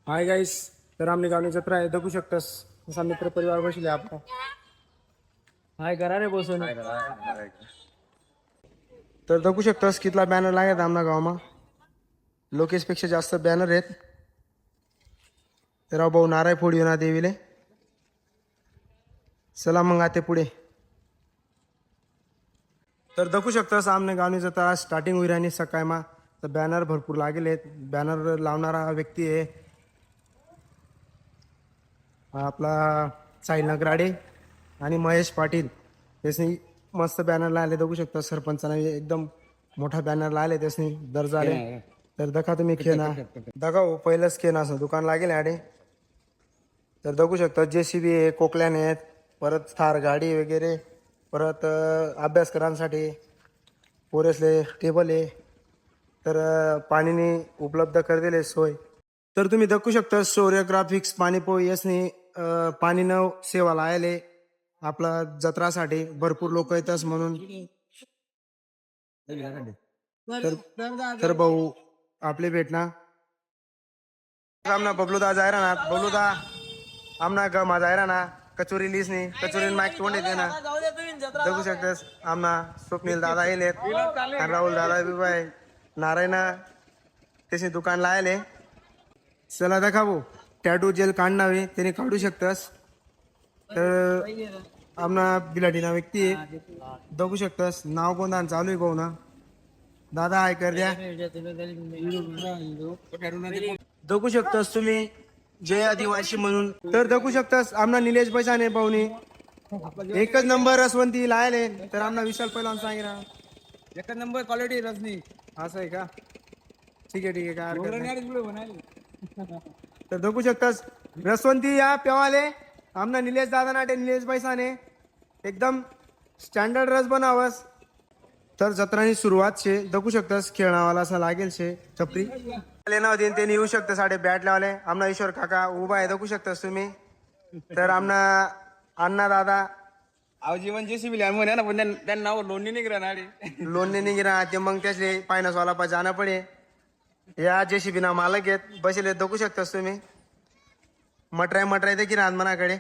Hi guys, तर आमने गावनी जत्रा आहे. बघू शकतस असा मित्र परिवार बसले आपला. हाय करा रे बसून. तर बघू शकतस कितला बॅनर लागत आमना गावमा. लोकेशपेक्षा जास्त बॅनर आहेत. तर भाऊ नाराय फोडी ना देवीले. चला मग आते पुढे. तर बघू शकतस आमने गावनी जत्रा स्टार्टिंग होईल आणि सकाळी मा तर बॅनर भरपूर लागेल आहेत. बॅनर लावणारा व्यक्ती आहे आपला साहिल नगराडे आणि महेश पाटील. त्यासनी मस्त बॅनर लावले बघू शकता. सरपंचाने एकदम मोठा बॅनर लावले त्यासनी दर्ज आले. तर दखा तुम्ही खेळना दखा हो पहिलंच खेळणं असं दुकान लागेल आडे. तर बघू शकता JCB आहे, कोकल्याने आहेत, परत थार गाडी वगैरे, परत अभ्यासकरांसाठी पोरेसले टेबल आहे. तर पाणीने उपलब्ध कर दिले सोय. तर तुम्ही दखू शकता शौर्य ग्राफिक्स पाणीपोई यसनी पाणी न सेवा लायले आपला जत्रासाठी भरपूर लोक येतात म्हणून. तर तर भाऊ आपले भेटना आमना बबलूदा जायरा ना बबलूदा आमना गमा जायरा ना कचोरी लिसनी कचोरी माईक तोंड येते ना. बघू शकतास आमना स्वप्नील दादा येलेत आणि राहुल दादा बिबाई नारायणा त्याचे दुकान लायले. चला देखा भाऊ टॅटू जेल काढणावे त्याने काढू शकतास. तर आमना बिलाटीना व्यक्ती आहे बघू शकतास. नाव कोणता चालू आहे भाऊ ना दादा हाय कर द्या. दखू शकतास तुम्ही जय आदिवासी म्हणून. तर दखू शकतास आमना निलेश पैसाने पाहुणे एकच नंबर रसवंती लायले. तर आमना विशाल पहिला सांगितलं एकच नंबर क्वालिटी रजनी. असं आहे का. ठीक आहे ठीक आहे काय हरकत नाही. तर बघू शकतास रसवंती या पेवाले आमना निलेश दादा नाटे निलेश पैसाने एकदम स्टँडर्ड रस बनावस. तर जत्रानी सुरुवात शे दखू शकतास खेळणावाला असा लागेल शे छपरी लेना होती त्यांनी येऊ शकता साडे बॅट लावले. आमना ईश्वर काका उभा आहे दखू शकतास तुम्ही. तर आमना अण्णा दादा जीवन JCB म्हणा ना पण त्यांना नाव लोणी नाही राहणार. लोणने निघा ते मग त्याचे पायनसवाला पा जाणं पडे. या JCB ना मालक आहेत बसले दखू शकतास तुम्ही. मटराय देखील राहत मनाकडे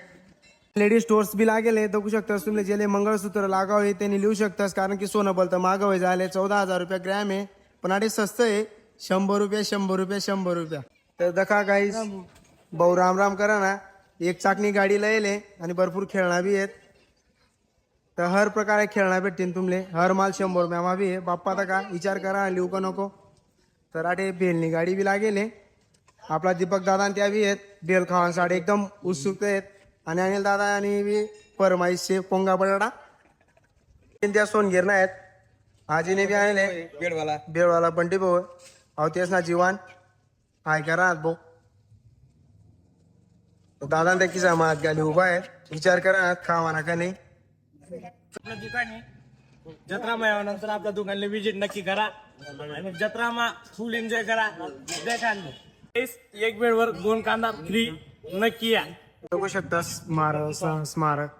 लेडीज स्टोर्स बी लागेल दखू शकतास तुम्ही. जे मंगळसूत्र लागावे त्यांनी लिहू शकतास कारण की सोनं बोलतं मागं झाले 14,000 रुपये ग्रॅम आहे पण आधी स्वस्त आहे 100 रुपये 100 रुपये 100 रुपया. तर दखा काही भाऊ राम करा ना. एक चाकणी गाडी लयले आणि भरपूर खेळणा बी आहेत. तर हर प्रकारे खेळणा भेटतील तुमले. हर माल 100 रुपयामा बी आहे बाप्पा आता का विचार करा लिहू का नको. तर आठे बेलनी गाडी बी लागेल. आपला दीपक दादा त्या बी आहेत बेल खावांसाठी एकदम उत्सुक आहेत. आणि अनिल दादा आणि बी परमाईशे पोंगा बटाटा त्या सोनगिरणा आहेत. आजीने बी आणले बेडवाला बंटी भाऊ अहो तेच ना जीवन हाय करा भाऊ. दादा त्या किसा मात गाली उभा आहे विचार करा खावाना का नाही. दुकानी जत्रा नंतर आपल्या दुकानला विजिट नक्की करा आणि जत्रा फुल एन्जॉय करा. देखा एक बेडवर 2 कांदा फ्री नक्की या. बघू शकता स्मारक.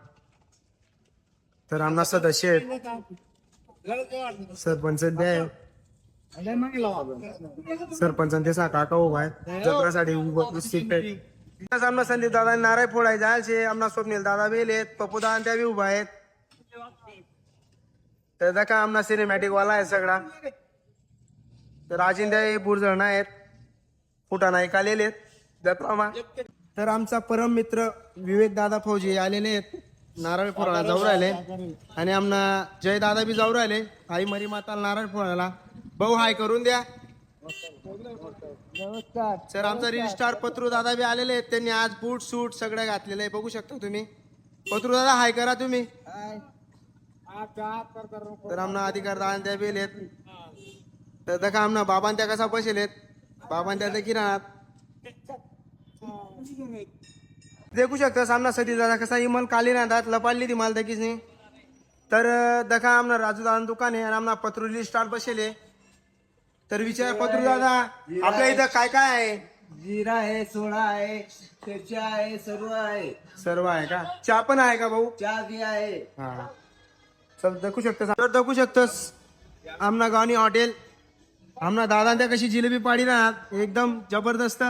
तर आमना सदस्य आहेत सरपंच द्या सरपंच ते सा काका उभा आहे जत्रासाठी आमना संदीप दादा नाराय फोडाय जायचे. आमना स्वप्नील दादा बेले पप्पू दादा त्या बी उभा आहेत. तर देखा आमना सिनेमॅटिक वाला आहे सगळा. तर अजिंठा बुरजण आहेत फुटा नाही आलेले जत्रा. तर आमचा परम मित्र विवेक दादा फौजी आलेले आहेत नारळ फोडायला जाऊ राहिले. आणि आमना जय दादा बी जाऊ राहिले आई मरी माता नारळ फोडायला. भाऊ हाय करून द्या. सर आमचा रजिस्ट्रार पत्रू दादा बी आलेले आहेत. त्यांनी आज बूट सूट सगळं घातलेलं आहे बघू शकता तुम्ही. पत्रू दादा हाय करा तुम्ही. तर आमना अधिकार दादा त्या बी आहेत. तर देखा आमना बाबां त्या कसा बसेल बाबां त्या देखील राहणार देखू शकता. सामना सती दादा कसा इमल काली राहतात लपाडली ती माल दकीच नाही. तर दखा आमना राजू दादा दुकान आहे आणि आमना पत्रुली स्टार बसेले. तर विचार पत्रू दादा आपल्या इथं काय काय आहे. जीरा आहे, सोडा आहे, मिरच्या आहे, सर्व आहे का. चहा पण आहे का भाऊ. चहा बी आहे. हा चल दखू शकता. तर दखू शकतस आमना गावनी हॉटेल आमना दादा त्या कशी जिलेबी पाडी राहत एकदम जबरदस्त.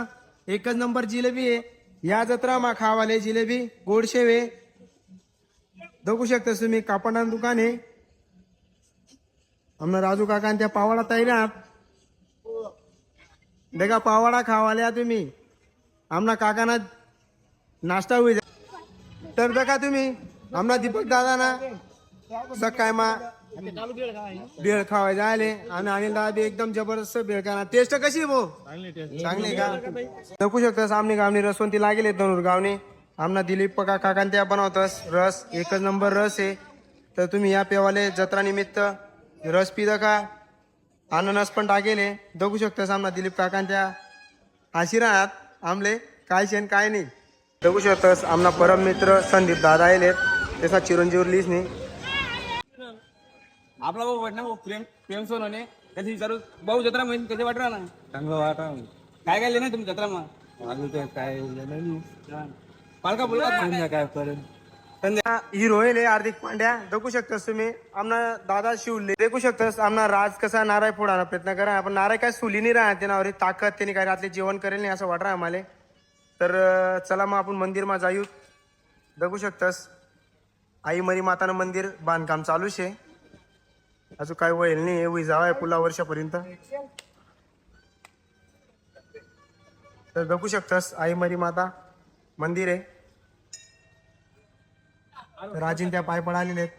एकच नंबर जिलेबी आहे. या जत्रा मा खावाले जिलेबी गोडशेवे बघू शकता तुम्ही. कापडा दुकान आहे. आमना राजू काका आणि त्या पावाडा तैरात देखा पावाडा खावाल्या तुम्ही. आमना काकाना नाश्ता होईल. तर देखा तुम्ही आमना दीपक दादा ना सकाळ मा बेळ खावायला आले आणि अनिल दादा बी एकदम जबरदस्त बेळ खाना. टेस्ट कशी आहे भाऊ? चांगली का? बघू शकता सामने गावनी रसवंती लागेल धनुर गावनी. आमना दिलीप काका त्या बनवतस रस. एकच नंबर रस आहे. तर तुम्ही या पेवाले जत्रा निमित्त रस पिदा का. अननस पण टाकेले बघू शकता. सामना दिलीप काका त्या आशिरात आमले काय शेण काय नाही. बघू शकतस आमना परम मित्र संदीप दादा आलेत. त्याचा चिरंजीव लिहिस नाही. आपला भाऊ वाटणार भाऊ प्रेम प्रेम सोनवणे त्याची विचारू भाऊ जत्रा माहिती कधी वाटणार ना चांगलं वाटा काय काय नाही तुम्ही जत्रा मग काय पालका बोलता काय पर्यंत हिरो आहे हार्दिक पांड्या. बघू शकतास तुम्ही. आमना दादा शिवले देखू शकतास. आमना राज कसा नाराय फोडायला प्रयत्न करा. आपण नाराय काय सुली नाही राहते त्यानावर ताकद त्यांनी काय रात्री जेवण करेल नाही असं वाटतं आम्हाला. तर चला मग आपण मंदिर मा जाऊ. बघू शकतास आई मरी मातानं मंदिर बांधकाम चालू शे. अजून काय वळेल नाही. होई जावाय पुला वर्षापर्यंत. तर बघू शकतास आई मरी माता मंदिर आहे. राजीन त्या पाय पडालेले आहेत.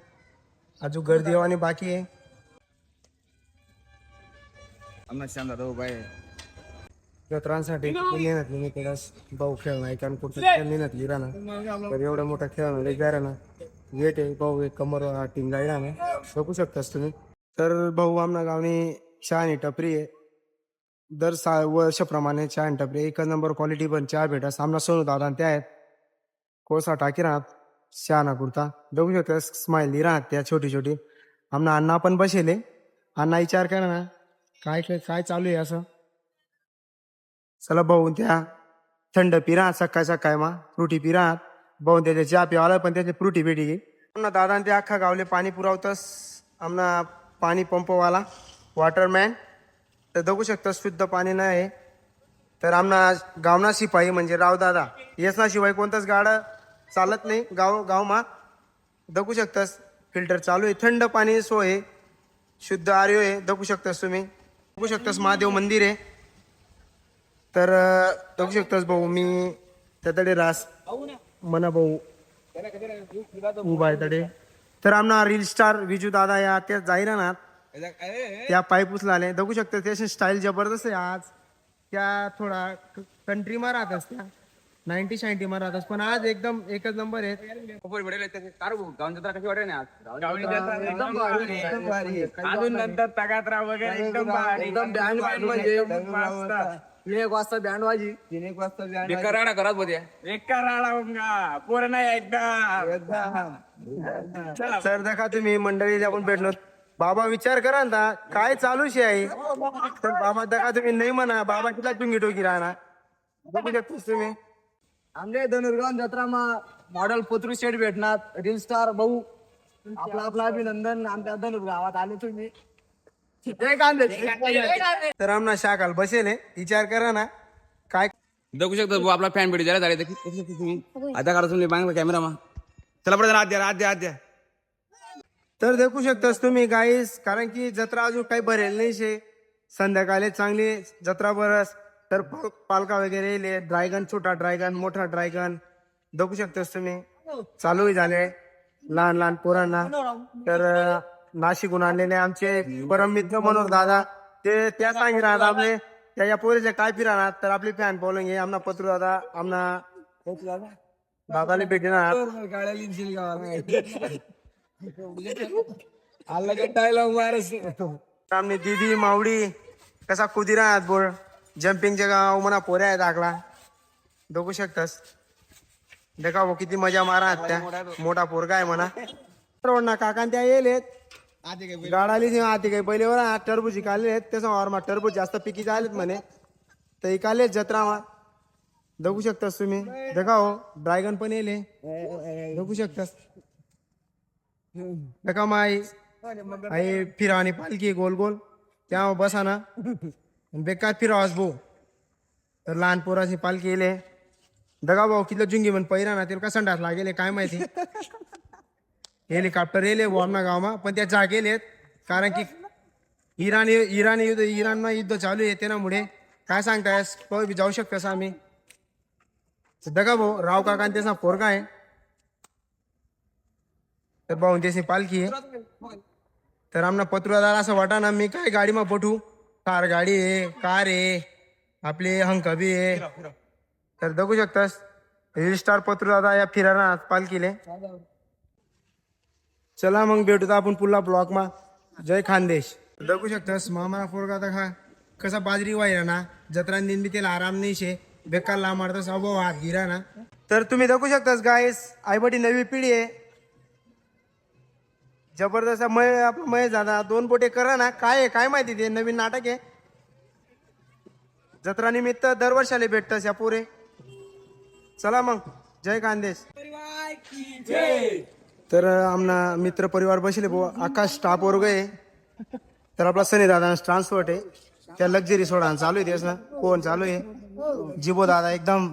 अजून गर्दी आणि बाकी आहे. आम्हाला शांत दादा बाय जत्रांसाठी नेण्यातली मी त्यालाच भाऊ खेळणार कारण कुठं खेळ नेण्यातली राहणार. तर एवढा मोठा खेळणार एक ना वेट आहे भाऊ. एक कमर टीम गाडी राहणार बघू शकतास तुम्ही. तर भाऊ आमना गावनी चहा आणि टपरी आहे. दर वर्षाप्रमाणे चहा आणि टपरी एकच नंबर क्वालिटी पण चहा भेटा. सामना सोनू दादा त्या आहेत. कोळसा टाकी राहत चहा ना कुर्ता बघू शकता. स्माइली राहत त्या छोटी छोटी. आमना अण्णा पण बसेले. अण्णा विचार करा ना काय काय चालू आहे असं. चला भाऊ त्या थंड पिरा सकाळ सकाळ मा फ्रुटी पिरा भाऊ त्याच्या चहा पिवाला पण त्याची फ्रुटी भेटी घे. आमना दादा ते अख्खा गावले पाणी पुरवतस. आमना पाणी पंपवाला वॉटरमॅन. तर बघू शकता शुद्ध पाणी नाही. तर आमना गावना शिपाई म्हणजे रावदादा येस ना शिवाय कोणताच गाडा चालत नाही गाव मा. बघू शकतास फिल्टर चालू आहे. थंड पाणी सोय आहे. शुद्ध आर्य आहे. बघू शकतास तुम्ही. बघू शकतास महादेव मंदिर आहे. तर बघू शकतास भाऊ मी त्यातडे रास मना भाऊ उभा आहे तडे. तर आमना रील स्टार विजू दादा या त्या जाहिरानात त्या पाईप उचलाले बघू शकता. त्याची स्टाईल जबरदस्त आहे. आज त्या थोडा कंट्री मा राहतस त्या 90-90 मा राहतस पण आज एकदम एकच नंबर आहे. अजून नंतर तगात्रा वगैरे एकदम एक वाजता बँड वाजी 1 वाजता बँड एका राडा घरात बोलते एका राडा होगा पोरं नाही एकदा चला सर देखा तुम्ही मंडळी आपण भेटलो. बाबा विचार करा ना काय चालू शे आहे. तर बाबा देखा तुम्ही नाही म्हणा. बाबा किती टुंगी टोकी राहणार बघू शकतोस तुम्ही. आमच्या धनुर्गाव जत्रामा मॉडेल पोत्रू शेट भेटणार. रील स्टार भाऊ आपला अभिनंदन. आमच्या धनुर्गावात आले तुम्ही. तर आमना शाकाल बसेल विचार करा ना काय. बघू शकतो भाऊ आपला फॅन भेटी झाला तुम्ही आता काढा तुम्ही बांगला कॅमेरा मा चला पडत आद्या तर देखू शकतास तुम्ही गाईस. कारण की जत्रा अजून काही भरेल नाही शे. संध्याकाळी चांगली जत्रा बरस. तर पालका वगैरे येले. ड्रॅगन छोटा ड्रॅगन मोठा ड्रॅगन बघू शकतास तुम्ही. चालूही झाले लहान लहान पोरांना. तर नाशिकहून आणलेले आमचे परम मित्र मनोहर दादा ते त्या सांगी राहत आपले त्या या पोरीचे काय फिरणार. तर आपली फॅन फॉलोइंग आहे. आमना पत्रू दादा आमना दादाला भेटणार. आमने दीदी मावडी कसा कुदी राहत बोल जम्पिंगचे गाव म्हणा पोऱ्या आहेत आकला बघू शकतास. देखा वो किती मजा मारा त्या मोठा पोरगा आहे म्हणा. काका त्या येलेत गाडाली आती काही पहिले वर टरबूज काढले त्याचा टरबूज जास्त पिकी झालेत म्हणे. तर इकालेच जत्रा बघू शकतास तुम्ही. देखा हो ड्रॅगन पण येले बघू शकतास. देखा माई आई फिरावानी पालखी गोल गोल त्या बसा ना बेकार फिरावास भाऊ. तर लहान पोराची पालखी येले दगा भाऊ किती जुंगी म्हण पहिरा ना त्याला कसा डास लागेल काय माहिती. हेलिकॉप्टर येले आमना गावमा पण त्या जागेलेत कारण की इराण युद्ध चालू आहे त्यामुळे काय सांगतायस जाऊ शकतोस आम्ही. दगा भाऊ राव काका आणि त्याचा पोरगा आहे. तर भाऊ त्याची पालखी आहे. तर आमना पत्रुदार असं वाटा ना मी काय गाडी मग पठू कार गाडी आहे कार आहे आपली हंकबी आहे. तर बघू शकतास रील स्टार पत्रुदादा या फिराना पालखीले. चला मग भेटू आपण पुन्हा ब्लॉक मा. जय खानदेश. बघू शकतास मामा पोरगा हा कसा बाजरी वाहिला ना जत्रा दिन बी त्याला आराम नाही शे बेकार ला मारतास अबो हात गिरा ना. तर तुम्ही बघू शकतास गाईस आईबडी नवी पिढी आहे जबरदस्त. आपला मय झाला 2 बोटे करा ना काय आहे काय माहिती ते नवीन नाटक आहे. जत्रा निमित्त दरवर्षाला भेटतस या पुरे. चला मग जय खानदेश. तर आमना मित्र परिवार बसले आकाश स्टाफ वर्ग आहे. तर आपला सनी दादा ट्रान्सपोर्ट आहे त्या लक्झरी सोडा चालू आहे तेच ना कोण चालू आहे जिबो दादा एकदम.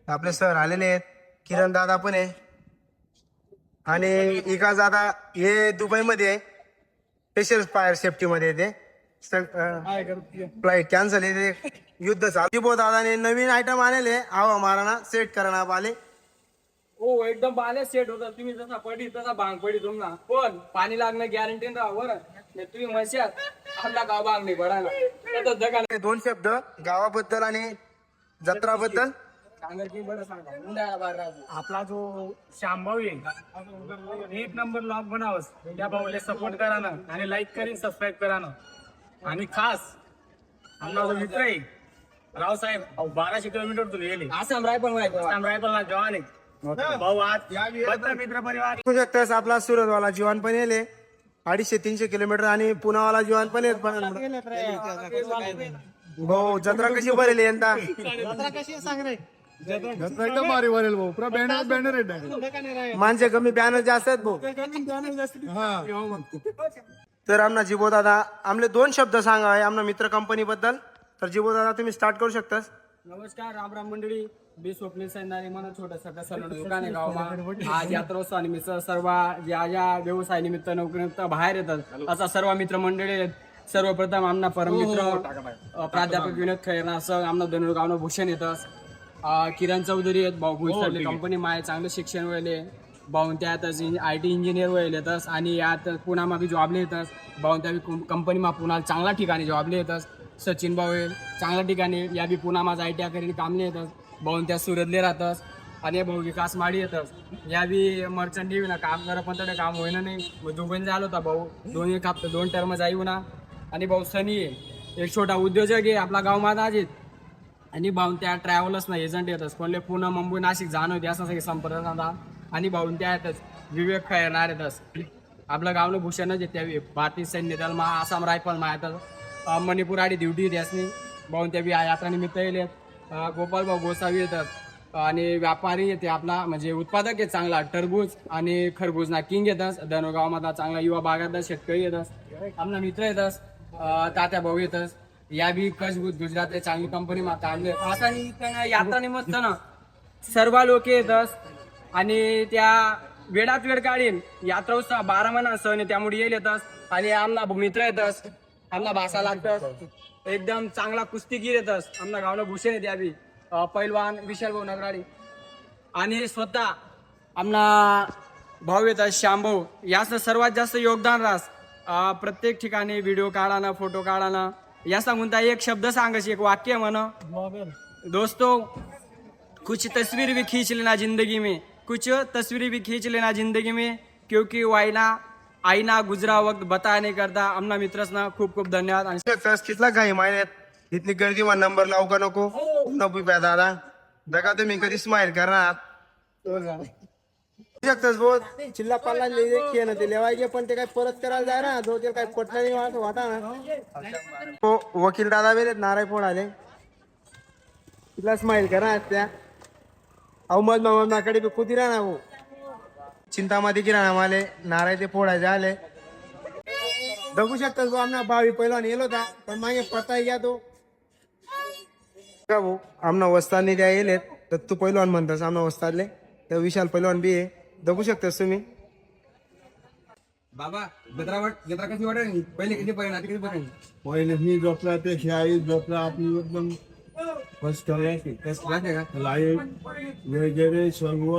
आपले सर आलेले आहेत किरण दादा पण आहे आणि इका दादा हे दुबई मध्ये आहे स्पेशल फायर सेफ्टी मध्ये ते फ्लाईट कॅन्सल आहे ते युद्ध चालू. जिबो दादाने नवीन आयटम आणले हवा माराना सेट करणा आले. हो एकदम बाले सेट होता. तुम्ही जसा पडी तसा भांग पडी तुम्हाला पण पाणी लागणं गॅरंटी राहा बरं तुम्ही म्हणशात आपला गाव भांग नाही पडायला. 2 शब्द गावाबद्दल आणि जत्राबद्दल आपला जो शामभाऊ आहे 1 नंबर ब्लॉग बनावस त्या भाऊला सपोर्ट करा ना आणि लाईक करीन सबस्क्राईब करा ना. आणि खास आमचा जो मित्र आहे रावसाहेब 1200 किलोमीटर तुला गेले आसाम रायफलला जवान आहे भाऊ. आज मित्र परिवार बघू शकतास आपला सुरतवाला जीवन पण येले 250-300 किलोमीटर आणि पुण्यावाला जीवन पण येत पण भाऊ जत्रा कशी भरेल यंदा. माणसे कमी बॅनर जास्त आहेत भाऊ. तर आमना जिबो दादा आमले 2 शब्द सांगा आहे आमना मित्र कंपनी बद्दल. तर जिबो दादा तुम्ही स्टार्ट करू शकतास. नमस्कार राम मंडळी. मी स्वप्नील सैनारी म्हणून छोटस सलून दुकान आहे गावात. आज यात्रोत्सव निमित्त सर्व ज्या व्यवसाय निमित्त नोकरीनिमित्त बाहेर येतात असा सर्व मित्र मंडळी आहेत. सर्वप्रथम आमना परममित्र प्राध्यापक विनोद खैरना सर आमना धनुर्गावनं भूषण येतात. किरण चौधरी आहेत भाऊ भुजतरली कंपनी माय चांगलं शिक्षण वळले भाऊ त्यातच IT इंजिनियर वळले येतात आणि यात पुण्यामा बी जॉबले येतात भाऊ त्या कंपनीमा पुन्हा चांगल्या ठिकाणी जॉबले येतात. सचिन भाऊ चांगल्या ठिकाणी या बी पुन्हा माझा ITI करीन कामले येतात भाऊ त्या सुरतले राहतात. आणि भाऊ विकास माडी येतात या बी मर्चंट येऊ ना काम करा पण तेवढं काम होईना नाही. दुबईन झालं होता भाऊ 2 टर्म जाऊ ना. आणि भाऊ सनी आहे एक छोटा उद्योजक आहे आपला गाव माझा आहेत. आणि भाऊ त्या ट्रॅव्हलर्स ना एजंट येतात कोणले पुणे मुंबई नाशिक जाणं होते असं सगळे संपर्क साधा. आणि भाऊ त्या येतात विवेक खैरनार येतात आपलं गावनं भूषणच येते भारतीय सैन्य दल मा आसाम रायफल मा येतात मणिपूर आडी ड्युटी त्यासनी भाऊ त्या बी यात्रा निमित्त येले. गोपाल भाऊ गोसावी येतात आणि व्यापारी येते आपला म्हणजे उत्पादक आहे चांगला टरबूज आणि खरबूज ना किंग येतात. धनुगाव मध्ये चांगला युवा बागायतदार शेतकरी येतात. आपला मित्र येतात तात्या भाऊ येतात या बी कच गुजरात चांगली कंपनी माता आणले असा यात्रा निमित्त ना सर्व लोक येतात. आणि त्या वेळात वेळ काढीन यात्रा उत्सव 12 महिना सण त्यामुळे येईल येतात. आणि आमना मित्र येतात आमना भाषा लागतात एकदम चांगला कुस्तीगीर येतात आमना गावनं भूषण येते आधी पैलवान विशाल भाऊ नगराडी. आणि स्वतः आमना भाऊ येतात श्यामभाऊ याचं सर्वात जास्त योगदान रास प्रत्येक ठिकाणी व्हिडिओ काढाना फोटो काढाना या सांगून त्या एक शब्द सांगायची एक वाक्य म्हणा दोस्तों कुछ तस्वीर भी खींच लेना जिंदगी में कुछ तस्वीर भी खींच लेना जिंदगी में क्योंकि वाईना आईना गुजरा वक्त बता नाही करता. आमना मित्रसना खूप खूप धन्यवाद. आणि कितला काही महिन्यात इतनी गर्दी मा नंबर लावू का नको नको प्या दादा दगा तुम्ही कधी स्माइल करणार शकतास बहुत चिल्ला पाल्ला लिहिले ना ते लेवायचे पण ते काय परत करायला जाय ना जो ते काय पटलं नाही वाटा ना. वकील दादा वेळेत नाराय फोन आले तिला स्माइल करा त्या अहमद मामाकडे बी कुदी राहणार हो चिंतामध्ये की राहणार माले नाराय ते फोडायचे आले. बघू शकतास आमना भावी पहिला नेलो होता पण मागे पता घ्या तो का भाऊ आमना वस्तादने त्या येलेत दत्तू पैलवान म्हणतात आमना वस्तादले तर विशाल पैलवान बी आहे बघू शकतास तुम्ही. बाबा जत्रा कशी वाटेल पहिले किती पर्यंत आता किती पर्यंत पहिले मी झोपला ते शाळेत झोपला आपली एकदम फर्स्ट क्लास का लाईट वगैरे सर्व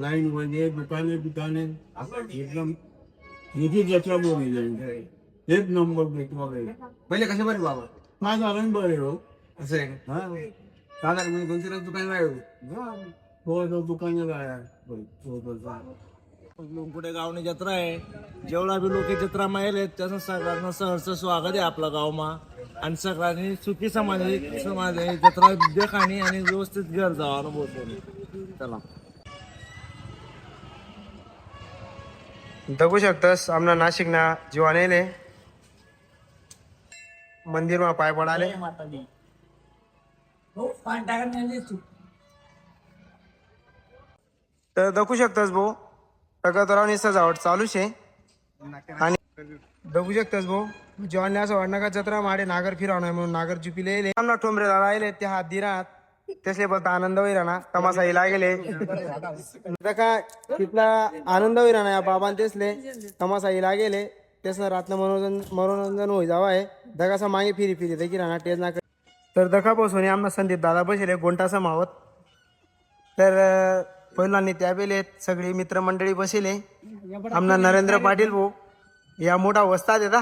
लाईन मध्ये दुकाने एकदम किती जत्रा बोलली एक नंबर भेटवा पहिले कसे बरे बाबा माझा आनंद बरे हो. असं आहे का? हा साधारण दोनशे रोज दुकान राहिलो तो दुकानाला आहे कुठे गावनी जत्रा आहे जेवढा बी लोक जत्रा येले त्याचं सगळ्यांना सहर्ष स्वागत आहे आपला गावमा आणि सगळ्यांनी सुखी समाज जत्रा देखाणी आणि व्यवस्थित घर जावं अनुभव चला. बघू शकतास आमना नाशिक ना जीवान येले मंदिर मा पाय पडाले. तर बघू शकतास भाऊ तगतरावनी सजावट चालूच आहे आणि बघू शकतास भाऊ जेवण असं वाटणं का जत्रा माडे नागर फिरवणार म्हणून नागर जुपीले येले आमना ठोंबरे राहिले ते हात दिरात त्यासले बोलता आनंद होईराना तमासा हिला गेले काय तिथला आनंद होईराना या बाबान तेसले तमासा हिला गेले त्यासनं रात्र मनोरंजन होई जावा आहे दगासा मागे फिरी फिरी देखील राहणार टेज ना तर दखा पासून आमना संदीप दादा बसले गोंटासा मावत तर पहिल्यांनी त्या बेलेत सगळी मित्रमंडळी बसले आमना नरेंद्र पाटील भाऊ या मोठा वस्ताद येता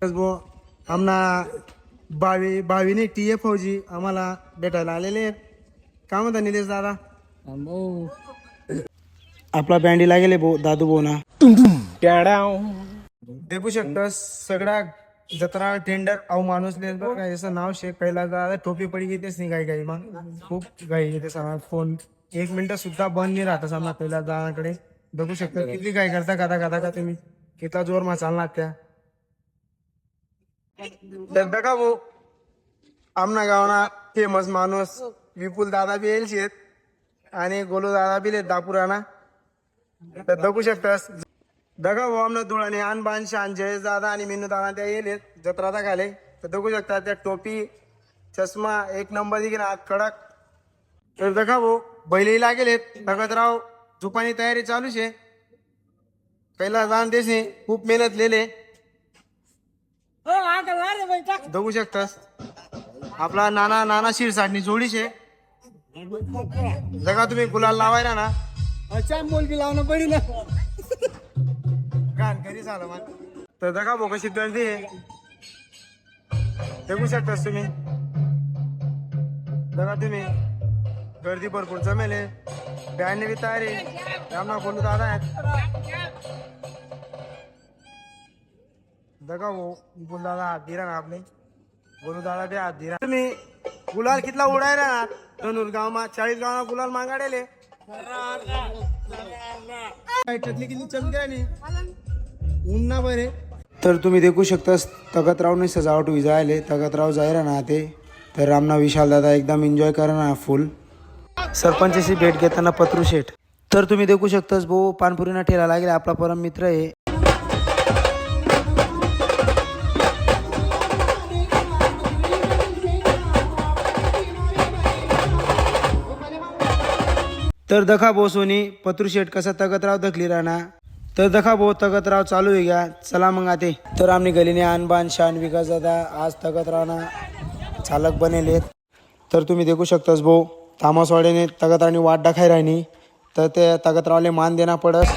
भाऊ आमना भावीने TF फौजी आम्हाला भेटायला आलेले आहेत. काय म्हणता निलेश दादा आपला बँडीला गेले भाऊ दादू भाऊ ना देखू शकता सगळा जत्रा टेंडर अहो माणूस याचं नाव शेख पहिला दादा टोपी पडी घेतेच नाही काही मग खूप गाई येते सामा फोन 1 मिनिट सुद्धा बंद नाही राहता सामना पहिला दादाकडे बघू शकता किती काय करता का तुम्ही कितला जोर मा चालणार त्या तर बघा भाऊ आमना गावना फेमस माणूस विपुल दादा बी येईल शेत आणि गोलू दादा बी दापुराना तर बघू शकतास दगा भाऊ आमना धुळाने आन बान शान जयेश दादा आणि मिनू दादा त्या येईल जत्रा दाखाले तर बघू शकता त्या टोपी चष्मा 1 नंबर देखील हात कडक तर दगा भाऊ बैलही लागेलेत भगतराव झुपानी तयारी चालूच आहे पहिला जाण देशे खूप मेहनत लेले बघू शकतास आपला नाना शिरसाटणी जोडीचे जगा तुम्ही गुलाल लावायला ना मुलगी लावणं पडी ना गाण घरी झालं मग तर जगा भाऊ कशी गर्दी आहे बघू शकतास तुम्ही जगा तुम्ही गर्दी भरपूर जमेले बँड बी तयारी आमना बोलू दादा आहेत दगा भाऊ बोल दादा हात दिरा ना आपले बोलू दादा बी हात दिरा तुम्ही गुलाल कितला उडायला ना धनुर गाव मा 40 गाव गुलाल मागाडेले किती चमक्यानी उन्ना बरे तर तुम्ही देखू शकता तगतरावने सजावट विजायले तगतराव जायरा ना ते तर आमना विशाल दादा एकदम एन्जॉय करा ना फुल सरपंचाची भेट घेताना पत्रू शेठ तर तुम्ही देखू शकतास भाऊ पानपुरीना ठेला लागेल आपला परम मित्र आहे. तर दखा भाऊ सोनी पत्रू शेठ कसा तगतराव दखली राहणार तर दखा भाऊ तगतराव चालू आहे घ्या चला मग आते तर आमनी गलीने आणबान शान विकास दादा आज तगतरावना चालक बनेलेत तर तुम्ही देखू शकतास भाऊ तामसवाड्याने तगतरावनी वाट दाखाय राहिनी तर ते तगतरावले मान देना पडस.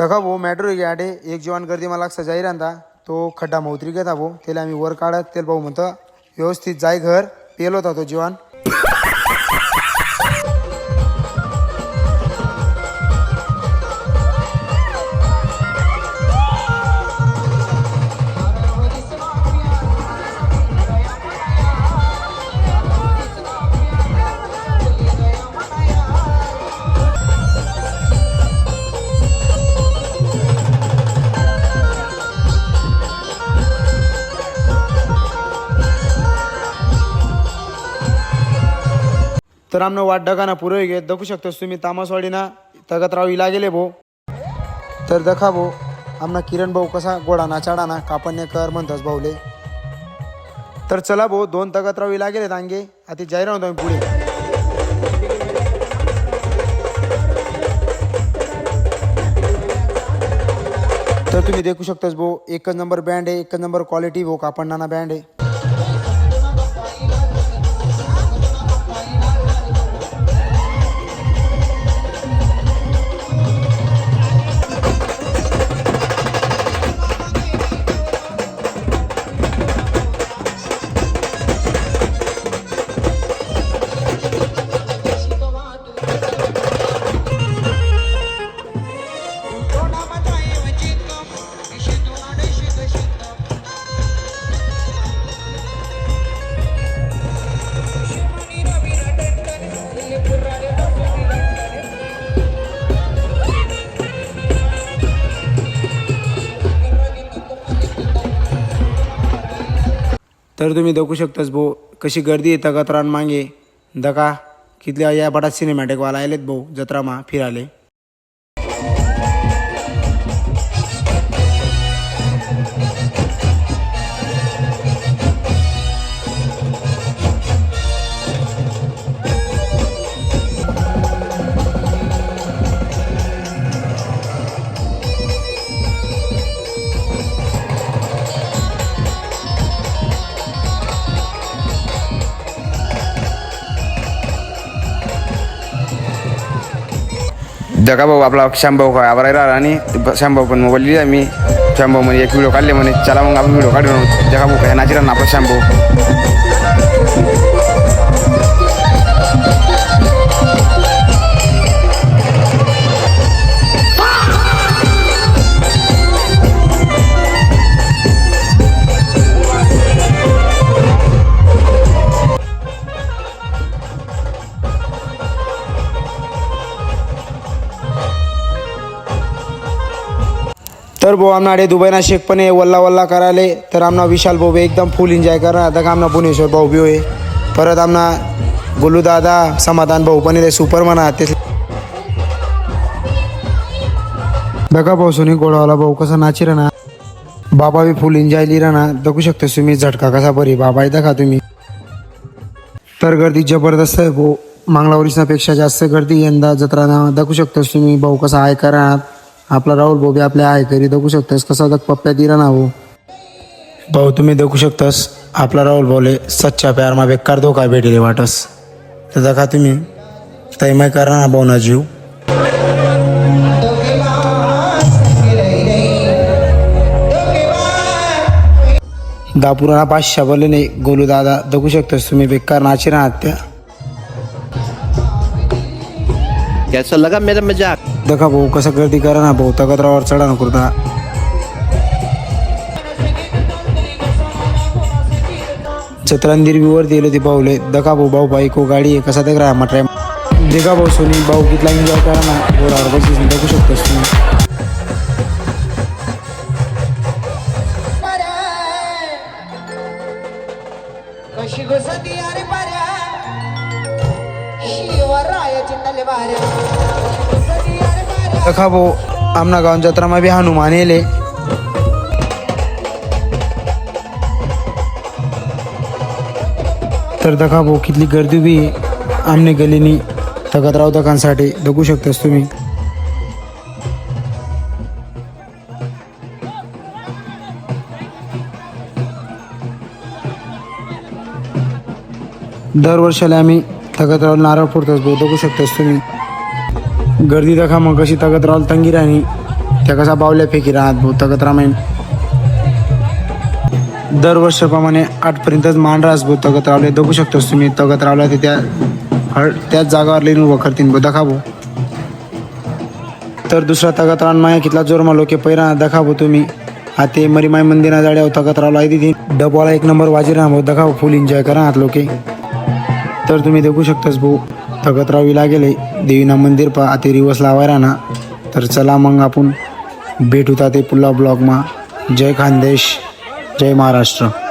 दखा भाऊ मॅट्रो घ्याडे एक जवान गर्दी मला सजाई राहता तो खड्डा मौत्री घेता भाऊ त्याला आम्ही वर काढत त्याला भाऊ म्हणतो व्यवस्थित जाय घर पेल होता तो जवान. तर आमनं वाट डगाना पुरं घेत दखू शकतोस तुम्ही तामसवाडीना तगतराव इला गेले भाऊ. तर दखा भाऊ आमना किरण भाऊ कसा गोडा नाचाडा ना कापण्य कर म्हणतास भाऊले. तर चला भाऊ 2 तगतराव इला गेले तांगे आता जाई राहतो आम्ही पुढे. तर तुम्ही देखू शकतास भाऊ एकच नंबर बँड आहे एकच नंबर क्वालिटी भाऊ कापण्णाना बँड आहे. तर तुम्ही देखू शकतास भाऊ कशी गर्दी आहे तगतरान मागे दका कितल्या या बटात सिनेमॅटिकवाला आलेत भाऊ जत्रामा फिराले. जगा भाऊ आपला श्यामभाऊ काय आवरायला आला आणि श्यामभाऊ पण मोबाईल लिहिला मी श्यामभाऊ म्हणे एक व्हिडिओ काढले म्हणे चला मग आपण व्हिडिओ काढून जगा भाऊ काय नाचिरा ना आपला श्यामभाऊ. तर भाऊ आमनाडे दुबईना शेख पण आहे वल्ला वल्ला करायले तर आमना विशाल भाऊ एकदम फुल एन्जॉय करा आता आमना भुवनेश्वर भाऊ बी होय परत आमना गोलू दादा समाधान भाऊ पण सुपर म्हणा ते बघा भाऊ सोनी गोडावाला भाऊ कसा नाची राहणार बाबा बी फुल एन्जॉय लिहिरा ना दखू शकतो तुम्ही झटका कसा बरी बाबा दखा तुम्ही. तर गर्दी जबरदस्त आहे भाऊ मांगलावरीसपेक्षा जास्त गर्दी यंदा जत्राना दखू शकतो तुम्ही भाऊ कसा आहे करा आपला राहुल भाऊ बी आपल्या आहे करी दखू शकतोस कसा दख पप्प्या दिरा ना भाऊ तुम्ही दखू शकतोस आपला राहुल भाऊले सच्चा प्यार मा बेकार धोका भेटेले वाटस तर दखा तुम्ही तैमय करा ना भाऊ ना जीव. दापुराना 500 बोलले नाही गोलू दादा दखू शकतोस तुम्ही बेकार नाची राहत त्या कैसा लगा मेरा मजाक. दखा भाऊ कसा गर्दी करा ना भाऊ तगतरावर चढा ना कुर्ता. छत्रंदीर वर दिले होती भाऊले दखा भाऊ भाऊ बाई को गाडी आहे कसा देख रहा मटराय देखा भाऊ सोनी भाऊ कितला एन्जॉय करा ना घोडावर बसून दखू शकतोस तुम्ही. कशी घुसती अरे पाऱ्या शिवरायाची तले बाऱ्या दखा भाऊ आमना गाव जत्रा बी हनुमान येले तर दखा भाऊ कितली गर्दी बी आमने गलीनी तगतराव दखांसाठी दखू शकतोस तुम्ही. दरवर्षाला आम्ही तगतराव नारळ फोडतोच भाऊ दखू शकतोस तुम्ही. गर्दी दखा मग कशी तगतराव तंगी राहणी त्या कसा बावल्या फेकी राहत भाऊ तगत रामायण दरवर्षाप्रमाणे 8पर्यंतच मान रास भाऊ तगत रावले बघू शकतोस तुम्ही तगत रावला ते त्याच जागावर लिहून उभं करतील भाऊ दखाबो. तर दुसरा तगत रावण माया कितला जोरमा लोके पैरा दखाबो तुम्ही हाते मरीमाय मंदिरा जाड्या तगत रावला आहे तिथे डबवाला 1 नंबर वाजी राहा भाऊ दखाबो फुल एन्जॉय करा हात लोके. तर तुम्ही देखू शकतास भाऊ तगत रावी लागेले देवीना मंदिर पा आते रिवर्स लावायला ना. तर चला मग आपण भेटू ते पुन्हा ब्लॉगमा. जय खानदेश जय महाराष्ट्र.